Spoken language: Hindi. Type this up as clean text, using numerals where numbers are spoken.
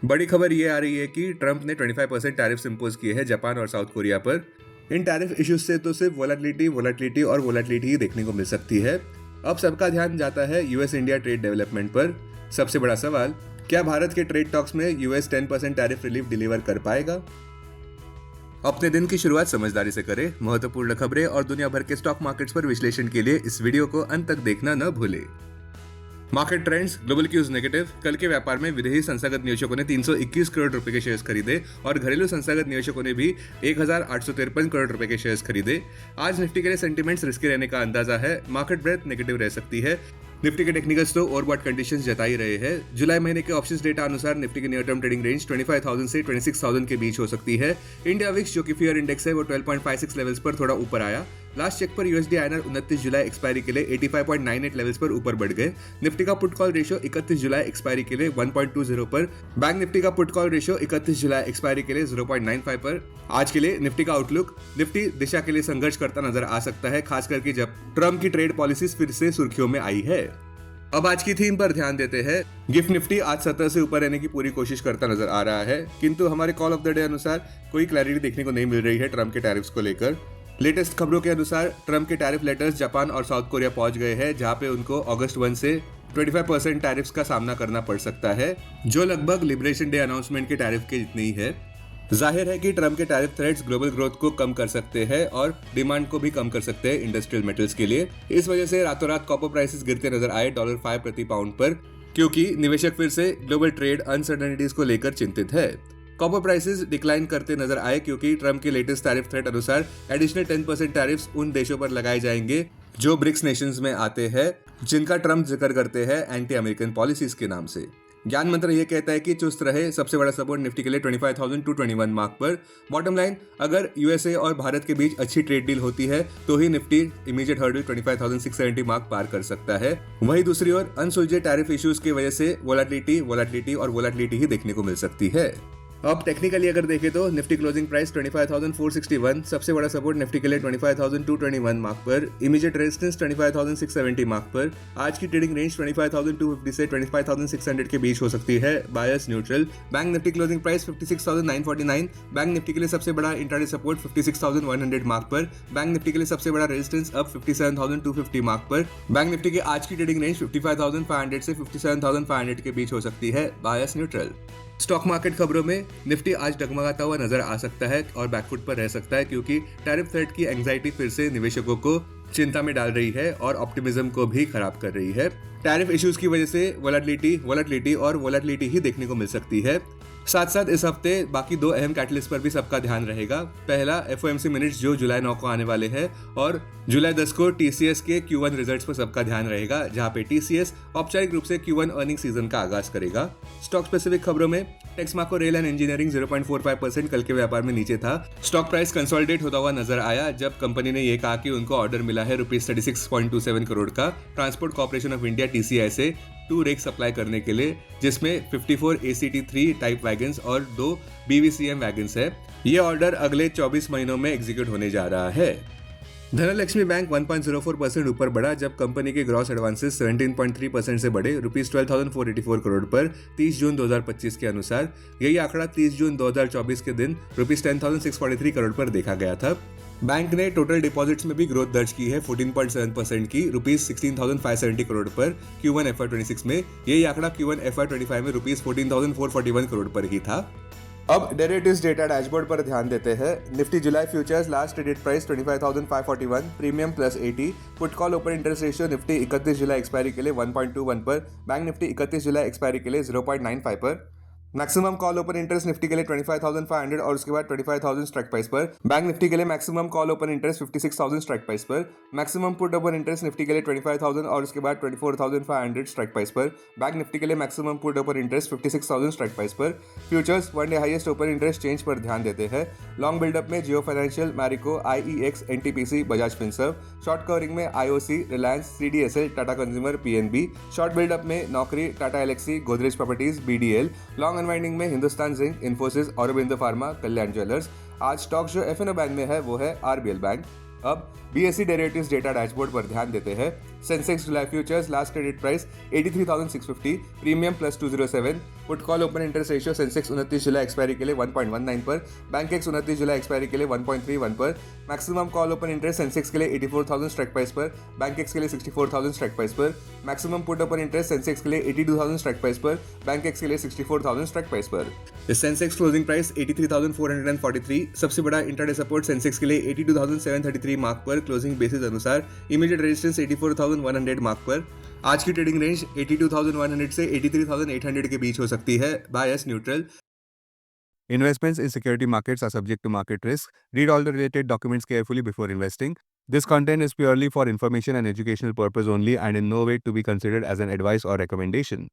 बड़ी खबर ये आ रही है कि ट्रंप ने 25% टैरिफ्स इंपोज किए हैं जापान और साउथ कोरिया पर। इन टैरिफ इश्यूज से तो सिर्फ वोलेटिलिटी और वोलेटिलिटी ही देखने को मिल सकती है। अब सबका ध्यान जाता है यूएस इंडिया ट्रेड डेवलपमेंट पर। सबसे बड़ा सवाल, क्या भारत के ट्रेड टॉक्स में यूएस 10% टैरिफ रिलीफ डिलीवर कर पाएगा? अपने दिन की शुरुआत समझदारी से करें। महत्वपूर्ण खबरें और दुनिया भर के स्टॉक मार्केट्स पर विश्लेषण के लिए इस वीडियो को अंत तक देखना न भूलें। Market trends, global cues negative. कल के व्यापार में विदेशी संस्थागत निवेशकों ने 321 करोड़ रुपए के शेयर्स खरीदे और घरेलू संस्थागत निवेशकों ने भी 1853 करोड़ रुपए के शेयर्स खरीदे। आज निफ्टी के लिए सेंटीमेंट्स रिस्की रहने का अंदाजा है। मार्केट ब्रेथ नेगेटिव रह सकती है। निफ्टी के टेक्निकल्स तो ओवरबॉट कंडीशंस जताई रहे हैं। जुलाई महीने के ऑप्शंस डेटा अनुसार निफ्टी की नियर टर्म ट्रेडिंग रेंज 25,000 से 26,000 के बीच हो सकती है। इंडिया विक्स जो कि फियर इंडेक्स है वो 12.56 लेवल्स पर थोड़ा ऊपर आया। लास्ट चेक पर यूएसडी आईएनआर 29 जुलाई एक्सपायरी के लिए 85.98 लेवल्स पर ऊपर बढ़ गए। निफ्टी का पुट कॉल रेशियो 31 जुलाई एक्सपायरी के लिए 1.20 पर। बैंक निफ्टी का पुट कॉल रेशियो 31 जुलाई एक्सपायरी के लिए 0.95 पर। आज के लिए निफ्टी का आउटलुक, निफ्टी दिशा के लिए संघर्ष करता नजर आ सकता है, खास करके जब ट्रम्प की ट्रेड पॉलिसीज फिर से सुर्खियों में आई है। अब आज की थीम पर ध्यान देते हैं। गिफ्ट निफ्टी आज 17 से ऊपर रहने की पूरी कोशिश करता नजर आ रहा है, किंतु हमारे कॉल ऑफ द डे अनुसार कोई क्लैरिटी देखने को नहीं मिल रही है ट्रम्प के टैरिफ्स को लेकर। लेटेस्ट खबरों के अनुसार ट्रम्प के टैरिफ लेटर्स जापान और साउथ कोरिया पहुंच गए हैं, जहां पे उनको अगस्त 1 से 25% टैरिफ्स का सामना करना पड़ सकता है, जो लगभग लिबरेशन डे अनाउंसमेंट के टैरिफ के जितनी ही है। जाहिर है कि ट्रम्प के टैरिफ थ्रेट्स ग्लोबल ग्रोथ को कम कर सकते हैं और डिमांड को भी कम कर सकते हैं इंडस्ट्रियल मेटल्स के लिए। इस वजह से रातों रात कॉपर प्राइसेस गिरते नजर आए $5 प्रति पाउंड पर, क्योंकि निवेशक फिर से ग्लोबल ट्रेड अनसर्टेनिटीज को लेकर चिंतित है। कॉपर प्राइसेस डिक्लाइन करते नजर आए क्योंकि ट्रम्प के लेटेस्ट टैरिफ थ्रेट अनुसार एडिशनल 10% टैरिफ्स उन देशों पर लगाए जाएंगे जो ब्रिक्स नेशंस में आते हैं, जिनका ट्रम्प जिक्र करते हैं एंटी अमेरिकन पॉलिसीज के नाम से। ज्ञान मंत्र यह कहता है कि चुस्त रहे। सबसे बड़ा सपोर्ट निफ्टी के लिए 25,221 मार्क पर। बॉटम लाइन, अगर यूएसए और भारत के बीच अच्छी ट्रेड डील होती है तो ही निफ्टी इमीडिएट हर्डल 25,670 मार्क पार कर सकता है। वहीं दूसरी ओर अनसुलझे टैरिफ इश्यूज की वजह से वोलेटिलिटी ही देखने को मिल सकती है। अब टेक्निकली अगर देखें तो निफ्टी क्लोजिंग प्राइस 25,461, सबसे बड़ा सपोर्ट निफ्टी के लिए 25,221 मार्क पर। इमीडिएट रेजिस्टेंस 25,670 मार्क पर। आज की ट्रेडिंग रेंज 25,250 से 25,600 के बीच हो सकती है, bias neutral. Bank Nifty closing price 56,949। Bank Nifty के लिए सबसे बड़ा इंट्राडे सपोर्ट 56,100 मार्क पर। बैंक निफ्टी के लिए सबसे बड़ा रेजिस्टेंस अब 57,250 मार्क पर। बैंक निफ्टी की आज की ट्रेडिंग रेंज 55,500 से 57,500 के बीच हो सकती है, बायस न्यूट्रल। स्टॉक मार्केट खबरों में निफ्टी आज डगमगाता हुआ नजर आ सकता है और बैकफुट पर रह सकता है, क्योंकि टैरिफ थ्रेट की एंग्जाइटी फिर से निवेशकों को चिंता में डाल रही है और ऑप्टिमिज्म को भी खराब कर रही है। टैरिफ इश्यूज की वजह से वोलेटिलिटी ही देखने को मिल सकती है। साथ साथ इस हफ्ते बाकी दो अहम कैटलिस्ट पर भी सबका ध्यान रहेगा। पहला एफओएमसी मिनट्स जो जुलाई 9 को आने वाले हैं, और जुलाई 10 को टीसीएस के Q1 रिजल्ट्स पर सबका ध्यान रहेगा, जहां पे टीसीएस औपचारिक रूप से Q1 अर्निंग सीजन का आगाज करेगा। स्टॉक स्पेसिफिक खबरों में टेक्समाको रेल एंड इंजीनियरिंग 0.45% कल के व्यापार में नीचे था। स्टॉक प्राइस कंसोलिडेट होता हुआ नजर आया जब कंपनी ने यह कहा कि उनको ऑर्डर मिला है ₹36.27 करोड़ का transport corporation of India TCI से 2 रेक सप्लाई करने के लिए, जिसमें 54 ACT3 टाइप वैगन्स और 2 BVCM वैगन्स है। ये ऑर्डर अगले 24 महीनों में एग्जीक्यूट होने जा रहा है। धनलक्ष्मी बैंक 1.04% ऊपर बढ़ा जब कंपनी के ग्रॉस एडवांसेस 17.3% से बढ़े ₹12,484 करोड़ पर 30 जून 2025 के अनुसार। यही आंकड़ा 30 जून 2024 के दिन ₹10,643 करोड़ पर देखा गया था। बैंक ने टोटल डिपॉजिट्स में भी ग्रोथ दर्ज की है 14.7% की ₹16,570 करोड़ पर Q1 FY26 में। यही आंकड़ा Q1 FY25 में ₹14,441 करोड़ पर ही था। अब डेरिवेटिव्स डेटा डैशबोर्ड पर ध्यान देते हैं। निफ्टी जुलाई futures last traded price 25,541, premium +80। Put call open interest ratio Nifty 31 जुलाई एक्सपायरी के लिए 1.21 पर। बैंक निफ्टी 31 जुलाई एक्सपायरी के लिए 0.95 पर। Maximum call open interest Nifty के लिए 25,500 और उसके बाद 25,000 स्ट्राइक प्राइस पर। बैंक निफ्टी के लिए maximum call open interest 56,000 strike price पर। Maximum put open interest Nifty के लिए 25,000 और उसके बाद 24,500 स्ट्राइक प्राइस पर। बैंक निफ्टी के लिए maximum put open interest 56,000 strike price पर। Futures one day highest open interest change पर ध्यान देते हैं। लॉन्ग बिल्डअप में Jio financial, Marico, IEX, NTPC, Bajaj Finserv. Short covering में IOC, Reliance, CDSL, Tata consumer, PNB। Short buildup में Naukri, Tata Elxsi, Godrej properties, BDL। Long unwinding में Hindustan zinc, Infosys, Aurobindo pharma, Kalyan jewellers. आज स्टॉक जो FNO बैंक में है वो है RBL बैंक। अब BSE डेरिवेटिव्स डेटा डैशबोर्ड पर ध्यान देते हैं। Sensex July futures last traded price 83,650, premium plus 207. Put call open interest ratio Sensex 29 जुलाई एक्सपायरी के लिए 1.19 पर, बैंक एक्स 29 जुलाई एक्सपायरी के लिए 1.31 पर, maximum call open interest Sensex के लिए 84,000 स्ट्राइक प्राइस पर, बैंक एक्स के लिए 64,000 स्ट्राइक प्राइस पर, maximum put open interest Sensex के लिए 82,000 स्ट्राइक प्राइस पर, बैंक एक्स के लिए 64,000 स्ट्राइक प्राइस पर। सेंसेक्स क्लोजिंग प्राइस 83,443, सबसे बड़ा इंट्राडे सपोर्ट सेंसेक्स के लिए 82,733 मार्क पर क्लोजिंग बेसिस अनुसार, इमीडिएट रेजिस्टेंस 84,100 मार्क पर। आज की ट्रेडिंग रेंज 82,100 से 83,800 के बीच हो सकती है, bias neutral. Investments in security markets are subject to market risk. Read all the related documents carefully before investing. This content is purely for information and educational purpose only and in no way to be considered as an advice or recommendation.